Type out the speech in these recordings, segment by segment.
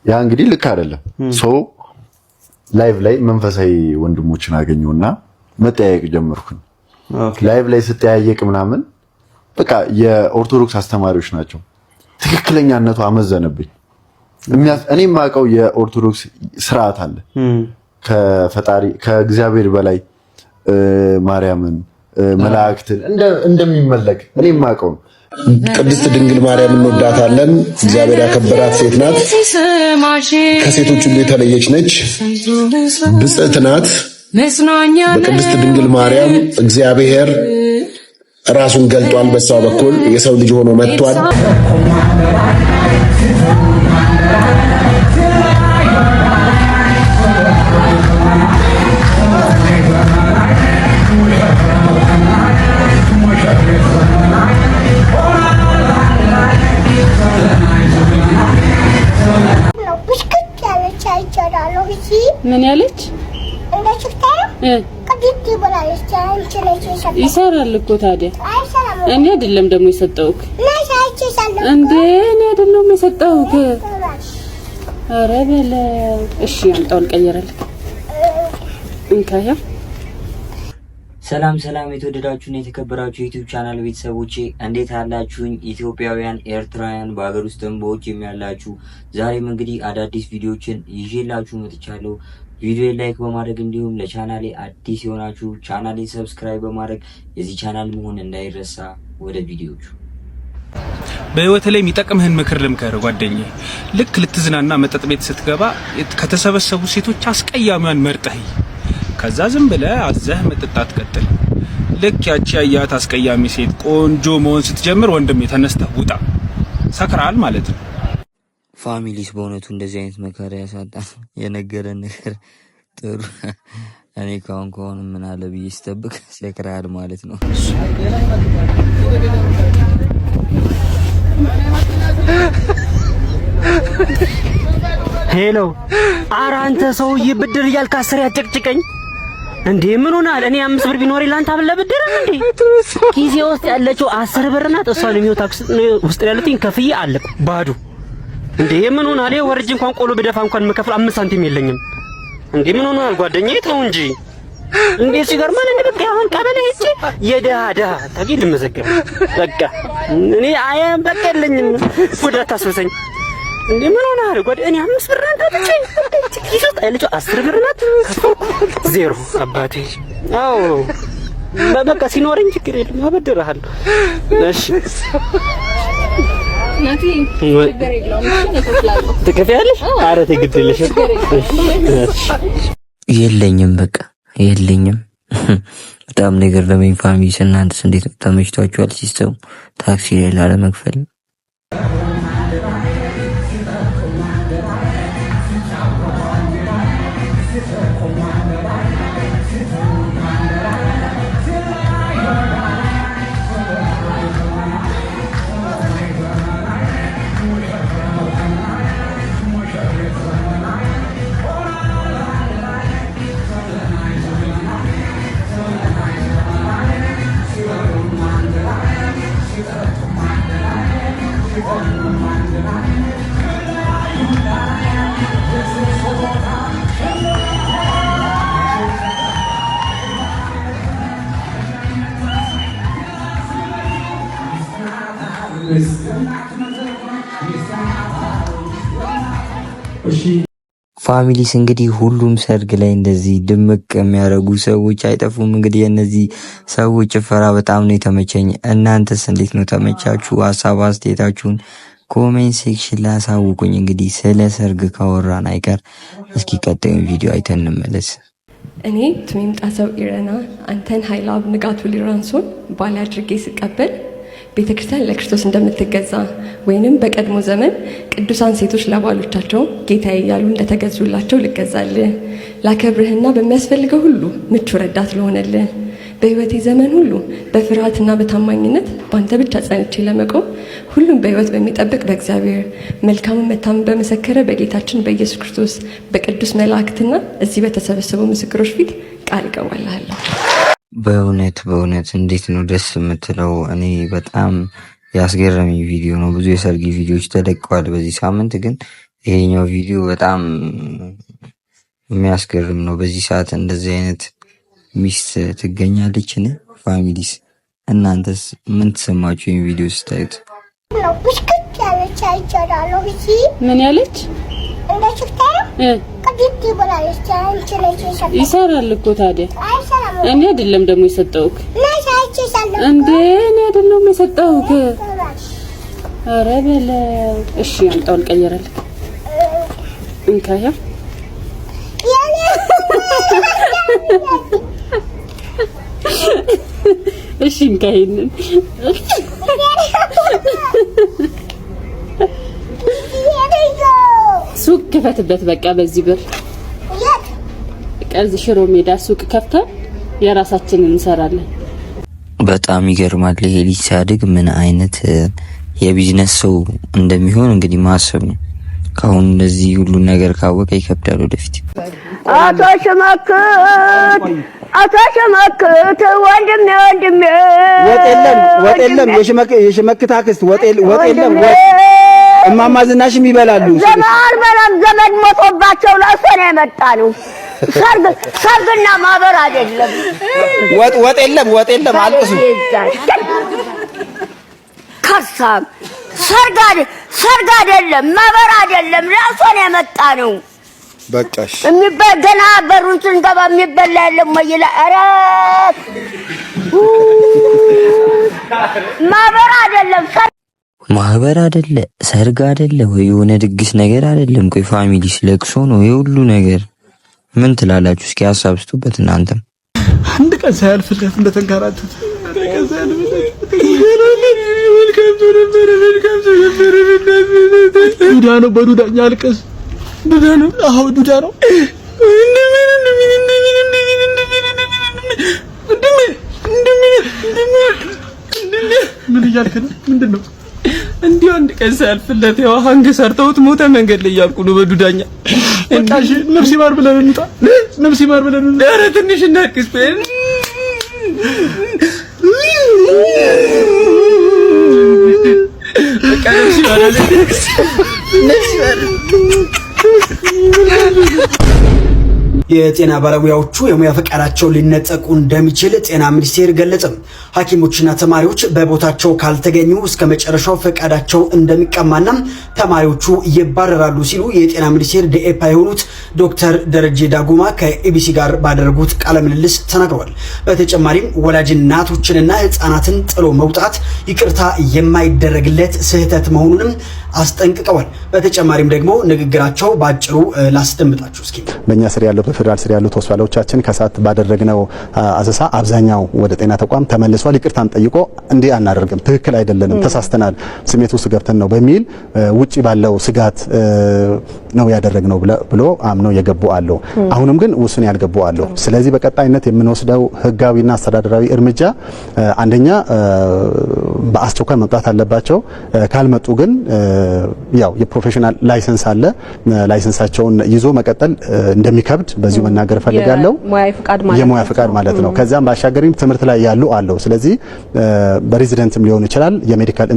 ያ እንግዲህ ልክ አይደለም። ሶ ላይቭ ላይ መንፈሳዊ ወንድሞችን አገኘውና መጠያየቅ ጀመርኩኝ። ላይቭ ላይ ስተያየቅ ምናምን በቃ የኦርቶዶክስ አስተማሪዎች ናቸው። ትክክለኛነቱ አመዘነብኝ። እኔ የማውቀው የኦርቶዶክስ ስርዓት አለ ከፈጣሪ ከእግዚአብሔር በላይ ማርያምን መላእክትን እንደሚመለክ እኔ የማውቀው ነው። ቅድስት ድንግል ማርያም እንወዳታለን። እግዚአብሔር ያከበራት ሴት ናት። ከሴቶች ሁሉ የተለየች ነች። ብጽዕት ናት። በቅድስት ድንግል ማርያም እግዚአብሔር ራሱን ገልጧል። በሷ በኩል የሰው ልጅ ሆኖ መጥቷል። ምን ያለች ይሰራል እኮ ታዲያ። እኔ አይደለም ደግሞ የሰጠውክ እንዴ? እኔ አይደለም የሰጠውክ። ኧረ በለው እሺ፣ አምጣው ልቀይርልህ። እንካያ ሰላም ሰላም፣ የተወደዳችሁና የተከበራችሁ የዩቲዩብ ቻናል ቤተሰቦቼ እንዴት አላችሁኝ? ኢትዮጵያውያን፣ ኤርትራውያን በሀገር ውስጥም በውጭም ያላችሁ ዛሬም እንግዲህ አዳዲስ ቪዲዮችን ይዤላችሁ መጥቻለሁ። ቪዲዮ ላይክ በማድረግ እንዲሁም ለቻናሌ አዲስ የሆናችሁ ቻናሌ ሰብስክራይብ በማድረግ የዚህ ቻናል መሆን እንዳይረሳ። ወደ ቪዲዮቹ። በህይወት ላይ የሚጠቅምህን ምክር ልምከር ጓደኛዬ። ልክ ልትዝናና መጠጥ ቤት ስትገባ ከተሰበሰቡ ሴቶች አስቀያሚዋን መርጠህ ከዛ ዝም ብለህ አዘህ መጠጣት ቀጥል። ልክ ያቺ ያያት አስቀያሚ ሴት ቆንጆ መሆን ስትጀምር ወንድም የተነስተህ ውጣ። ሰክራል ማለት ነው። ፋሚሊስ በእውነቱ እንደዚህ አይነት መከራ ያሳጣል። የነገረን ነገር ጥሩ። እኔ ካሁን ምን አለ ብዬ ስጠብቅ ሰክራል ማለት ነው። ሄሎ፣ ኧረ አንተ ሰውዬ ብድር እያልክ አስር ያጨቅጭቀኝ እንዴ? ምን ሆናል? እኔ 5 ብር ቢኖር ላንተ አብለ ብድር እንዴ? ጊዜ ውስጥ ያለችው 10 ብር ናት። እሷን የሚው ታክስ ውስጥ ያሉትኝ ከፍዬ አለቁ ባዶ እንዴ? ምን ሆናል? ወርጅ እንኳን ቆሎ በደፋ እንኳን መከፍል 5 ሳንቲም የለኝም እንዴ? ምን ሆናል ጓደኛዬ? ተው እንጂ እንዴ! ሲገርማል እንዴ! በቃ አሁን ቀበሌ ሄጄ የደሃ ታጊ ልመዘገብ በቃ እኔ በቃ የለኝም። ወደ ታስበሰኝ እንዴ! ምን ሆናል ጓደኛዬ? እኔ 5 ብር ናት አጥቼ ኪስ ውስጥ ያለችው 10 ብር ናት። ዜሮ አባቴ። አዎ በቃ ሲኖረኝ ችግር የለም አበድርሃለሁ። እሺ ናቲ ችግር የለውም እከፍላለሁ። ትከፍያለሽ? ኧረ ትግድልሽ። የለኝም በቃ የለኝም። በጣም ነገር ለምን ፋሚሊ እናንተስ እንዴት ተመችቷችኋል? ሲስተሙ ታክሲ ላይ ላለመክፈል ፋሚሊስ እንግዲህ ሁሉም ሰርግ ላይ እንደዚህ ድምቅ የሚያደርጉ ሰዎች አይጠፉም። እንግዲህ የእነዚህ ሰዎች ጭፈራ በጣም ነው የተመቸኝ። እናንተስ እንዴት ነው? ተመቻችሁ? ሀሳብ አስተያየታችሁን ኮሜንት ሴክሽን ላይ አሳውቁኝ። እንግዲህ ስለ ሰርግ ካወራን አይቀር እስኪ ቀጣዩን ቪዲዮ አይተን እንመለስ። እኔ ትሜም ጣሰው ኢረና አንተን ኃይለአብ ንጋቱ ሊራንሶን ባል አድርጌ ስቀበል ቤተክርስቲያን ለክርስቶስ እንደምትገዛ ወይንም በቀድሞ ዘመን ቅዱሳን ሴቶች ለባሎቻቸው ጌታዬ እያሉ እንደተገዙላቸው ልገዛልህ፣ ላከብርህና በሚያስፈልገው ሁሉ ምቹ ረዳት ልሆንልህ፣ በህይወቴ ዘመን ሁሉ በፍርሃትና በታማኝነት በአንተ ብቻ ጸንቼ ለመቆም ሁሉም በህይወት በሚጠብቅ በእግዚአብሔር መልካሙን መታመን በመሰከረ በጌታችን በኢየሱስ ክርስቶስ በቅዱስ መላእክትና እዚህ በተሰበሰቡ ምስክሮች ፊት ቃል እገባልሃለሁ። በእውነት እንዴት ነው ደስ የምትለው። እኔ በጣም ያስገረመኝ ቪዲዮ ነው። ብዙ የሰርግ ቪዲዮዎች ተለቀዋል በዚህ ሳምንት፣ ግን ይሄኛው ቪዲዮ በጣም የሚያስገርም ነው። በዚህ ሰዓት እንደዚህ አይነት ሚስት ትገኛለችን? ፋሚሊስ እናንተስ ምን ተሰማችሁ ይሄን ቪዲዮ ስታዩት? ምን ያለች ይሰራል እኮ ታዲያ። እኔ አይደለም ደግሞ የሰጠውክ እንዴ? እኔ አይደለም የሰጠውክ። ኧረ በለ እሺ፣ አምጣው ልቀይረልክ። እንካያ እሺ፣ እንካይንን ሱቅ ክፈትበት በቃ። በዚህ ብር ቀዝ ሽሮ ሜዳ ሱቅ ከፍታ የራሳችንን እንሰራለን። በጣም ይገርማል። ይሄ ልጅ ሲያድግ ምን አይነት የቢዝነስ ሰው እንደሚሆን እንግዲህ ማሰብ ነው። ካሁን እንደዚህ ሁሉ ነገር ካወቀ ይከብዳል ወደፊት። አቶ ሸመክት ወንድሜ ወጥ የለም የሽመክት አክስት ወጥ የለም። እማማ ዝናሽም ይበላሉ። ዘመድ ሞቶባቸው ለእሱ ነው የመጣ ነው። ሰርግና ማህበር አይደለም። ወጥ የለም አልቅሱ። ከሳም ሰርግ አይደለም ማህበር አይደለም። ለእሱ ነው የመጣ ነው። በቃሽ ገና በሩን ስንገባ የሚበላ የለም ወይ? ኧረ ማህበር አይደለ ሰርግ አይደለ ወይ የሆነ ድግስ ነገር አይደለም። ቆይ ፋሚሊስ ለቅሶ ነው የሁሉ ነገር። ምን ትላላችሁ? እስኪ ሀሳብ ስጡበት እናንተም። አንድ ቀን ሳያልፍለት እንደተንከራተተ ዱዳ ነው በዱዳኛ አልቀስ ዱዳ ነው። አዎ ዱዳ ነው። ምን እያልክ ነው? ምንድን ነው? እንዲሁ አንድ ቀን ሳያልፍለት ያው ሀንግ ሰርተውት ሞተ መንገድ ላይ እያልኩ ነው በዱዳኛ። ወጣሽ ነፍስ ይማር ብለን እንውጣ። ነፍስ ይማር ብለን እንውጣ። ኧረ ትንሽ እናክስ በቃ ነፍስ ይማር ነፍስ ይማር። የጤና ባለሙያዎቹ የሙያ ፈቃዳቸው ሊነጠቁ እንደሚችል ጤና ሚኒስቴር ገለጸ። ሐኪሞችና ተማሪዎች በቦታቸው ካልተገኙ እስከ መጨረሻው ፈቃዳቸው እንደሚቀማና ተማሪዎቹ ይባረራሉ ሲሉ የጤና ሚኒስቴር ዲኤፓ የሆኑት ዶክተር ደረጀ ዳጉማ ከኢቢሲ ጋር ባደረጉት ቃለ ምልልስ ተናግረዋል። በተጨማሪም ወላጅ እናቶችንና ህፃናትን ጥሎ መውጣት ይቅርታ የማይደረግለት ስህተት መሆኑንም አስጠንቅቀዋል። በተጨማሪም ደግሞ ንግግራቸው ባጭሩ ላስደምጣችሁ እስኪ። በእኛ ስር ያለው በፌደራል ስር ያሉት ሆስፒታሎቻችን ከሳት ባደረግነው አሰሳ አብዛኛው ወደ ጤና ተቋም ተመልሷል። ይቅርታን ጠይቆ እንዲህ አናደርግም፣ ትክክል አይደለንም፣ ተሳስተናል፣ ስሜት ውስጥ ገብተን ነው በሚል ውጪ ባለው ስጋት ነው ያደረግነው ብሎ አምነው የገቡ አሉ። አሁንም ግን ውስን ያልገቡ አሉ። ስለዚህ በቀጣይነት የምንወስደው ህጋዊና አስተዳደራዊ እርምጃ አንደኛ በአስቸኳይ መምጣት አለባቸው። ካልመጡ ግን ያው የፕሮፌሽናል ላይሰንስ አለ፣ ላይሰንሳቸውን ይዞ መቀጠል እንደሚከብድ በዚሁ መናገር ፈልጋለሁ። የሙያ ፍቃድ ማለት ነው። ከዛም ባሻገርም ትምህርት ላይ ያሉ አለው። ስለዚህ በሬዚደንትም ሊሆን ይችላል፣ የሜዲካል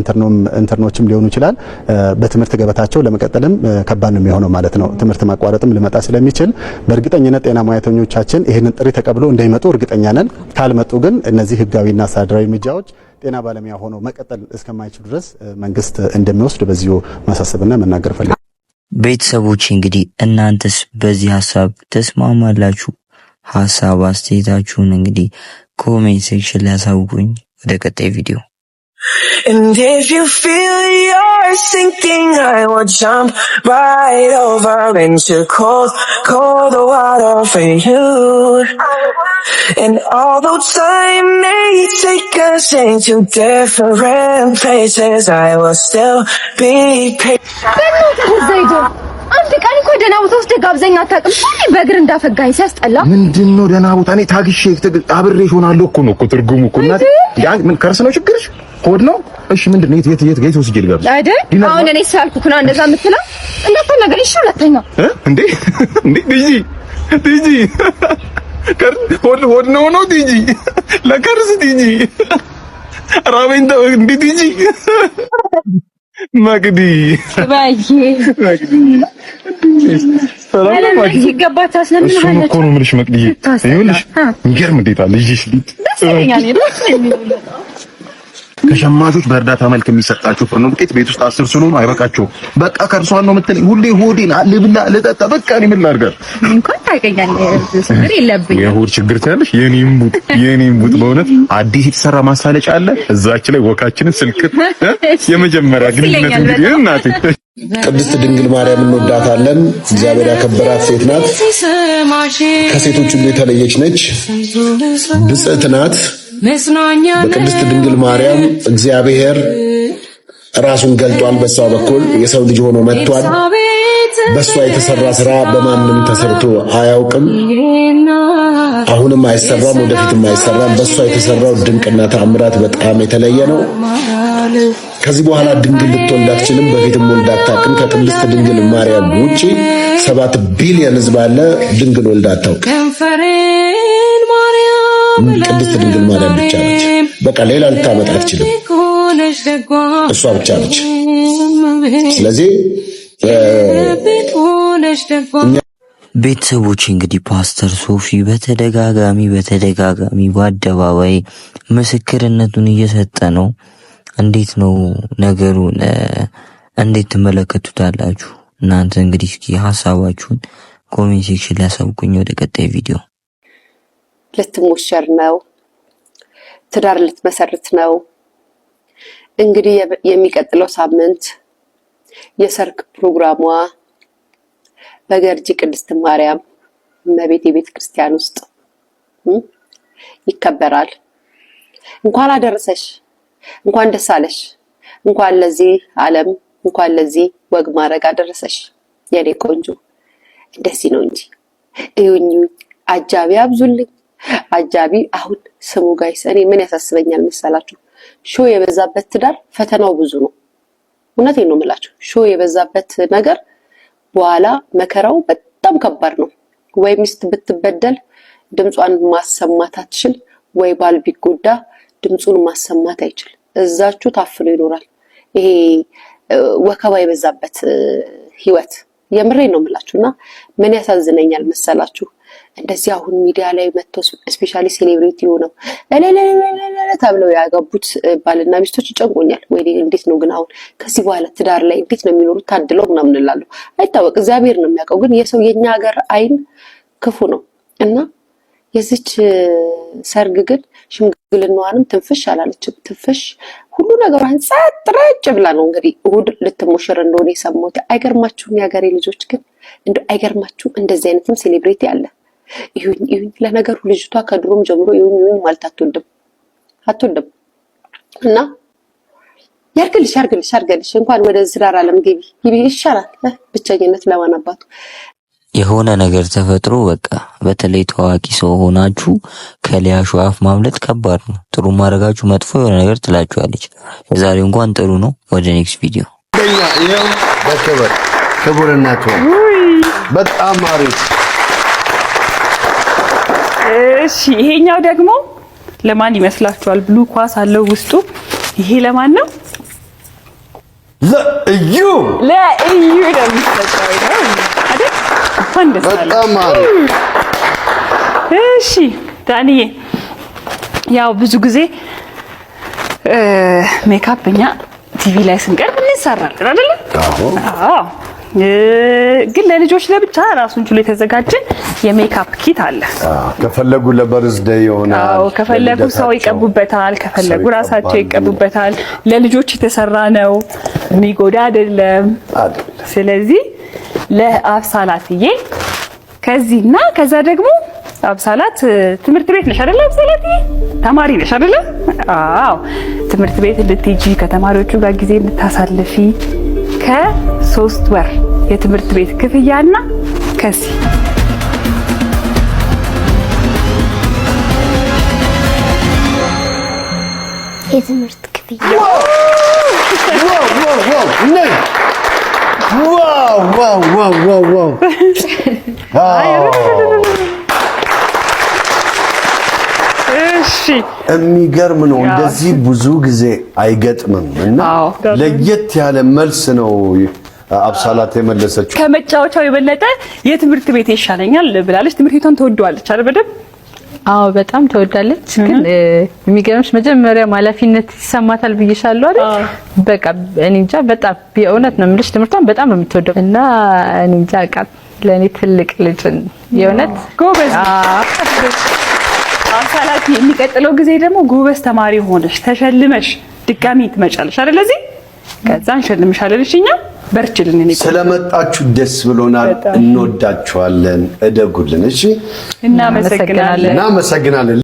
ኢንተርኖችም ሊሆኑ ይችላል። በትምህርት ገበታቸው ለመቀጠልም ከባድ ነው የሚሆነው ማለት ነው። ትምህርት ማቋረጥም ሊመጣ ስለሚችል በእርግጠኝነት ጤና ሙያተኞቻችን ይህንን ጥሪ ተቀብለው እንደሚመጡ እርግጠኛ ነን። ካልመጡ ግን እነዚህ ህጋዊና አስተዳደራዊ እርምጃዎች ጤና ባለሙያ ሆነው መቀጠል እስከማይችሉ ድረስ መንግስት እንደሚወስድ በዚሁ ማሳሰብና መናገር ፈልጋለሁ። ቤተሰቦች እንግዲህ እናንተስ በዚህ ሀሳብ ተስማማላችሁ? ሀሳብ አስተያየታችሁን እንግዲህ ኮሜንት ሴክሽን ላይ አሳውቁኝ። ወደ ቀጣይ ቪዲዮ And if you feel you're sinking, I will jump right over into cold water for you. And although time may take us into different places, I will still be patient. አንድ ቀን እኮ ደህና ቦታ ውስጥ ጋብዘኝ አታውቅም። ሁሌ በእግር እንዳፈጋኝ ሲያስጠላ። ምንድነው ደህና ቦታ? እኔ ታግሼ አብሬሽ ሆናለሁ እኮ ነው ትርጉሙ እኮ። እናት ያን ምን ከርስ ነው ችግርሽ? ሆድ ነው? እሺ ምንድነው? የት ወስጄ ልጋብዝ አይደል? አሁን እኔ ሳልኩ ነው እንደዛ የምትለው። እንዳትናገር እሺ። ሁለተኛ እንዴ ዲጂ ሆድ ነው ዲጂ ለከርስ ዲጂ ራበኝ እንዴ ዲጂ መቅዲ ሰላም ነው ይገባታ ስለምን እኮ ነው የምልሽ መቅዲ ይኸውልሽ የሚገርም እንዴት አለ ይዤሽ ከሸማቾች በእርዳታ መልክ የሚሰጣቸው ፍርኖ ዱቄት ቤት ውስጥ 10 ስለሆኑ አይበቃቸውም። በቃ ከርሷን ነው የምትለኝ ሁሌ ሆዴን ልብላ ልጠጣ በቃ እኔ ምን ላድርግ? እንኳን ታገኛለህ ችግር የለብኝም። የሆድ ችግር ትያለሽ? የኔም ቡጥ በእውነት አዲስ የተሰራ ማሳለጫ አለ እዛች ላይ ወካችንን ስልክ የመጀመሪያ ግንኙነት እንግዲህ እናቴ ቅድስት ድንግል ማርያም እንወዳታለን። እግዚአብሔር ያከበራት ሴት ናት። ከሴቶች ሁሉ የተለየች ነች። ብጽዕት ናት። በቅድስት ድንግል ማርያም እግዚአብሔር ራሱን ገልጧል። በሷ በኩል የሰው ልጅ ሆኖ መጥቷል። በሷ የተሰራ ስራ በማንም ተሰርቶ አያውቅም። አሁንም አይሰራም፣ ወደፊትም አይሰራም። በሷ የተሰራው ድንቅና ተአምራት በጣም የተለየ ነው። ከዚህ በኋላ ድንግል ልትወልድ አትችልም። በፊትም ወልዳ አታውቅም። ከቅድስት ድንግል ማርያም ውጪ 7 ቢሊዮን ሕዝብ አለ። ድንግል ወልዳ አታውቅም። ቅድስት ድንግል ማርያም ብቻ ነች። በቃ ሌላ ልታመጣ አትችልም። እሷ ብቻ ነች። ስለዚህ ቤተሰቦች እንግዲህ ፓስተር ሶፊ በተደጋጋሚ በአደባባይ ምስክርነቱን እየሰጠ ነው። እንዴት ነው ነገሩን? እንዴት ትመለከቱታላችሁ እናንተ? እንግዲህ እስኪ ሀሳባችሁን ኮሜንት ሴክሽን ላይ አሳውቁኝ። ወደ ቀጣይ ቪዲዮ ልትሞሸር ነው፣ ትዳር ልትመሰርት ነው። እንግዲህ የሚቀጥለው ሳምንት የሰርግ ፕሮግራሟ በገርጂ ቅድስት ማርያም እመቤቴ ቤተ ክርስቲያን ውስጥ ይከበራል። እንኳን አደረሰሽ፣ እንኳን ደስ አለሽ፣ እንኳን ለዚህ ዓለም እንኳን ለዚህ ወግ ማድረግ አደረሰሽ የኔ ቆንጆ። እንደዚህ ነው እንጂ እዩኝ፣ አጃቢ አብዙልኝ። አጃቢ አሁን ስሙ ጋይስ፣ እኔ ምን ያሳስበኛል መሰላችሁ? ሾው የበዛበት ትዳር ፈተናው ብዙ ነው። እውነቴን ነው የምላችሁ። ሾው የበዛበት ነገር በኋላ መከራው በጣም ከባድ ነው። ወይ ሚስት ብትበደል ድምጿን ማሰማት አትችል፣ ወይ ባል ቢጎዳ ድምጹን ማሰማት አይችል። እዛችሁ ታፍኖ ይኖራል። ይሄ ወከባ የበዛበት ህይወት የምሬን ነው የምላችሁና ምን ያሳዝነኛል መሰላችሁ? እንደዚህ አሁን ሚዲያ ላይ መጥተው ስፔሻሊ ሴሌብሪቲ ሆነው ተብለው ያገቡት ባልና ሚስቶች ይጨንቁኛል። ወይ እንዴት ነው ግን አሁን ከዚህ በኋላ ትዳር ላይ እንዴት ነው የሚኖሩት? ታድለው ምናምን እንላለሁ። አይታወቅ፣ እግዚአብሔር ነው የሚያውቀው። ግን የሰው የኛ ሀገር አይን ክፉ ነው እና የዚች ሰርግ ግን ሽምግልናዋንም ትንፍሽ አላለችም። ትንፍሽ ሁሉ ነገሯን ጸጥ ረጭ ብላ ነው እንግዲህ እሑድ ልትሞሽር እንደሆነ የሰማሁት። አይገርማችሁም? የሀገሬ ልጆች ግን እንደ አይገርማችሁም? እንደዚህ አይነትም ሴሌብሪቲ አለ። ይሁን ለነገሩ ልጅቷ ከድሮም ጀምሮ ይሁን ማለት አትወድም እና ያርግልሽ እንኳን ወደ ትዳር ዓለም ግቢ ይሻላል። ብቸኝነት ለማናባቱ የሆነ ነገር ተፈጥሮ በቃ በተለይ ታዋቂ ሰው ሆናችሁ ከሊያሹ አፍ ማምለጥ ከባድ ነው። ጥሩ ማድረጋችሁ መጥፎ የሆነ ነገር ትላችኋለች። የዛሬው እንኳን ጥሩ ነው። ወደ ኔክስት ቪዲዮ ይሄው ክቡርነቱ በጣም አሪፍ። እሺ ይሄኛው ደግሞ ለማን ይመስላችኋል? ብሉ ኳስ አለው ውስጡ። ይሄ ለማን ነው? ለእዩ ነው የሚሰጠው አይደል? በጣም አሪፍ። እሺ ዳንዬ፣ ያው ብዙ ጊዜ ሜካፕ እኛ ቲቪ ላይ ስንቀርብ እንሰራለን አይደል? አዎ። ግን ለልጆች ለብቻ ራሱን ችሎ የተዘጋጀ የሜካፕ ኪት አለ። ከፈለጉ ለበርዝዴይ ይሆናል። አዎ፣ ከፈለጉ ሰው ይቀቡበታል፣ ከፈለጉ ራሳቸው ይቀቡበታል። ለልጆች የተሰራ ነው፣ የሚጎዳ አይደለም። ስለዚህ ለአብሳላትዬ ከዚህና ከዛ ደግሞ አብሳላት ትምህርት ቤት ነሽ አይደል? አብሳላትዬ ተማሪ ነሽ አይደል? አዎ፣ ትምህርት ቤት እንድትሄጂ ከተማሪዎቹ ጋር ጊዜ እንድታሳልፊ ከ3 ወር የትምህርት ቤት ክፍያና ከዚህ የትምህርት ክፍያ ዋው የሚገርም ነው። እንደዚህ ብዙ ጊዜ አይገጥምም እና ለየት ያለ መልስ ነው አብሳላት የመለሰችው። ከመጫወቻው የበለጠ የትምህርት ቤት ይሻለኛል ብላለች። ትምህርት ቤቷን ተወደዋለች አይደል? በደንብ አዎ፣ በጣም ተወዳለች። ግን የሚገርምሽ መጀመሪያ ኃላፊነት ይሰማታል ብዬሻለሁ አይደል? በቃ እኔ እንጃ በጣም የእውነት ነው የምልሽ ትምህርቷን በጣም ነው የምትወደው እና እኔ እንጃ በቃ ለኔ ትልቅ ልጅ የእውነት ጎበዝ። አብሳላት የሚቀጥለው ጊዜ ደግሞ ጎበዝ ተማሪ ሆነሽ ተሸልመሽ ድጋሚ ትመጫለሽ አይደል? ለዚህ ከዛ እንሸልምሻለን። እሺኛ በርችልን። እኔ ስለመጣችሁ ደስ ብሎናል። እንወዳችኋለን። እደጉልን። እሺ፣ እናመሰግናለን።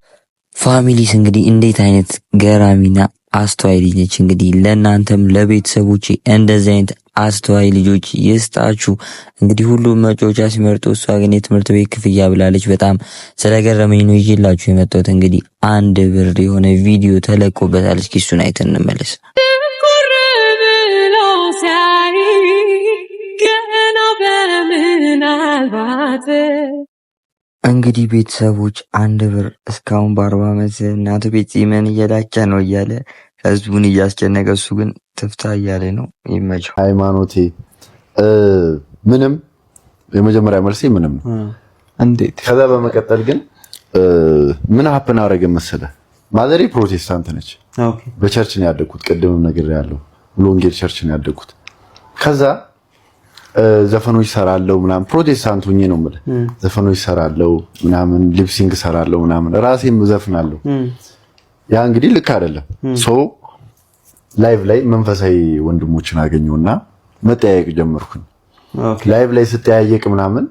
ፋሚሊስ እንግዲህ እንዴት አይነት ገራሚና አስተዋይ ልጅ ነች። እንግዲህ ለእናንተም ለቤተሰቦቼ እንደዚህ አይነት አስተዋይ ልጆች ይስጣችሁ። እንግዲህ ሁሉም መጮቻ ሲመርጡ እሷ ግን የትምህርት ቤት ክፍያ ብላለች። በጣም ስለገረመኝ ነው ይዤላችሁ የመጣሁት። እንግዲህ 1 ብር የሆነ ቪዲዮ ተለቆበታል። እስኪ እሱን አይተን እንመለስ። እንግዲህ ቤተሰቦች 1 ብር እስካሁን በ40 ዓመት እናቱ ቤት ፂመን እየላጨ ነው እያለ ህዝቡን እያስጨነቀ እሱ ግን ትፍታ እያለ ነው። ይመቸው። ሃይማኖቴ ምንም የመጀመሪያ መልሴ ምንም ነው። እንዴት? ከዛ በመቀጠል ግን ምን ሀፕን አደረገ መሰለ? ማዘሬ ፕሮቴስታንት ነች። በቸርች ነው ያደግኩት። ቅድምም ነገር ያለው ሎንጌል ቸርች ነው ያደግኩት። ከዛ ዘፈኖች ሰራለው ምናምን ፕሮቴስታንት ሆኜ ነው ማለት ዘፈኖች ሰራለው ምናምን ሊፕሲንግ ሰራለው ምናምን ራሴም ዘፍናለሁ። ያ እንግዲህ ልክ አይደለም። ሶ ላይቭ ላይ መንፈሳዊ ወንድሞችን አገኘውና መጠያየቅ ጀመርኩኝ። ላይቭ ላይ ስተያየቅ ምናምን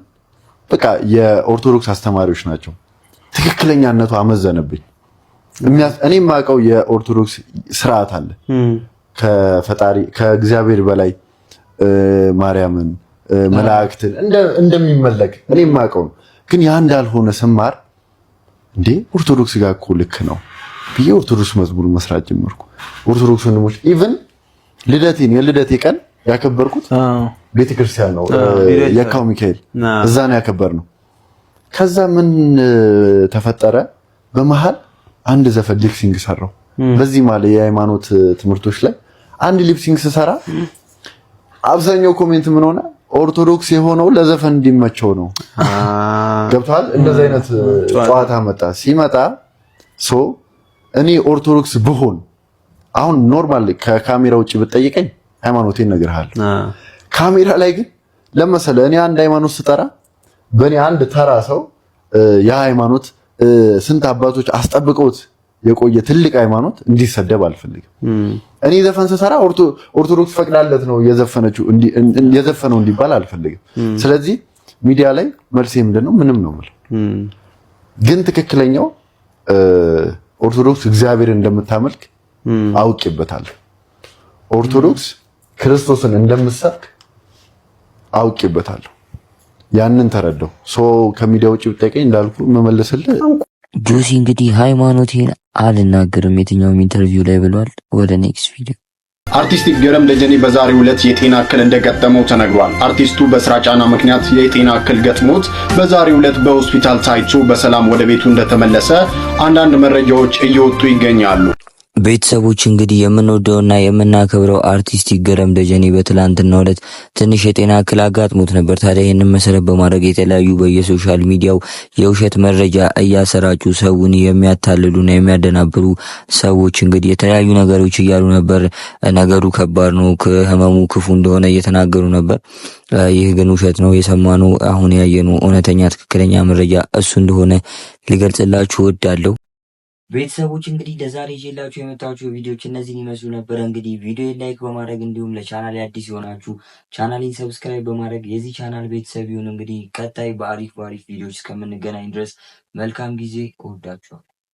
በቃ የኦርቶዶክስ አስተማሪዎች ናቸው። ትክክለኛነቱ አመዘነብኝ። እኔ የማውቀው የኦርቶዶክስ ስርዓት አለ ከፈጣሪ ከእግዚአብሔር በላይ ማርያምን መላእክትን እንደሚመለክ እኔ የማውቀው ግን ያ እንዳልሆነ ስማር እንዴ ኦርቶዶክስ ጋር እኮ ልክ ነው ብዬ ኦርቶዶክስ መዝሙር መስራት ጀመርኩ። ኦርቶዶክስ ወንድሞች ኢቭን የልደቴ ቀን ያከበርኩት ቤተክርስቲያን ነው፣ የካው ሚካኤል እዛ ነው ያከበርነው። ከዛ ምን ተፈጠረ? በመሃል አንድ ዘፈን ሊፕሲንግ ሰራው። በዚህ ማለት የሃይማኖት ትምህርቶች ላይ አንድ ሊፕሲንግ ስሰራ አብዛኛው ኮሜንት ምን ሆነ? ኦርቶዶክስ የሆነው ለዘፈን እንዲመቸው ነው። ገብቷል? እንደዚህ አይነት ጨዋታ መጣ። ሲመጣ እኔ ኦርቶዶክስ ብሆን አሁን ኖርማል ከካሜራ ውጪ ብትጠይቀኝ ሃይማኖቴን እነግርሃለሁ። ካሜራ ላይ ግን ለምሳሌ እኔ አንድ ሃይማኖት ስጠራ በእኔ አንድ ተራ ሰው ያ ሃይማኖት ስንት አባቶች አስጠብቀውት የቆየ ትልቅ ሃይማኖት እንዲሰደብ አልፈልግም። እኔ ዘፈን ስሰራ ኦርቶዶክስ ፈቅዳለት ነው የዘፈነው እንዲባል አልፈልግም። ስለዚህ ሚዲያ ላይ መልሴ ምንድነው? ምንም ነው ማለት ግን ትክክለኛው ኦርቶዶክስ እግዚአብሔር እንደምታመልክ አውቄበታለሁ። ኦርቶዶክስ ክርስቶስን እንደምትሰብክ አውቄበታለሁ። ያንን ተረዳው። ከሚዲያ ውጪ ብትጠይቀኝ እንዳልኩ መመለስልህ ጆሲ እንግዲህ ሃይማኖቴን አልናገርም የትኛውም ኢንተርቪው ላይ ብሏል። ወደ ኔክስት ቪዲዮ። አርቲስት ይገረም ደጀኔ በዛሬው ዕለት የጤና እክል እንደገጠመው ተነግሯል። አርቲስቱ በስራ ጫና ምክንያት የጤና እክል ገጥሞት በዛሬው ዕለት በሆስፒታል ታይቶ በሰላም ወደ ቤቱ እንደተመለሰ አንዳንድ መረጃዎች እየወጡ ይገኛሉ። ቤተሰቦች እንግዲህ የምንወደውና የምናከብረው አርቲስት ይገረም ደጀኔ በትላንትናው ዕለት ትንሽ የጤና እክል አጋጥሞት ነበር። ታዲያ ይህንን መሰረት በማድረግ የተለያዩ በየሶሻል ሚዲያው የውሸት መረጃ እያሰራጩ ሰውን የሚያታልሉና የሚያደናብሩ ሰዎች እንግዲህ የተለያዩ ነገሮች እያሉ ነበር። ነገሩ ከባድ ነው፣ ህመሙ ክፉ እንደሆነ እየተናገሩ ነበር። ይህ ግን ውሸት ነው። የሰማነው አሁን ያየነው እውነተኛ ትክክለኛ መረጃ እሱ እንደሆነ ሊገልጽላችሁ እወዳለሁ። ቤተሰቦች እንግዲህ ለዛሬ ይዤላችሁ የመጣችሁ ቪዲዮዎች እነዚህን ይመስሉ ነበር። እንግዲህ ቪዲዮን ላይክ በማድረግ እንዲሁም ለቻናሌ አዲስ የሆናችሁ ቻናሌን ሰብስክራይብ በማድረግ የዚህ ቻናል ቤተሰብ ይሁን። እንግዲህ ቀጣይ በአሪፍ ቪዲዮዎች እስከምንገናኝ ድረስ መልካም ጊዜ። እወዳችኋለሁ።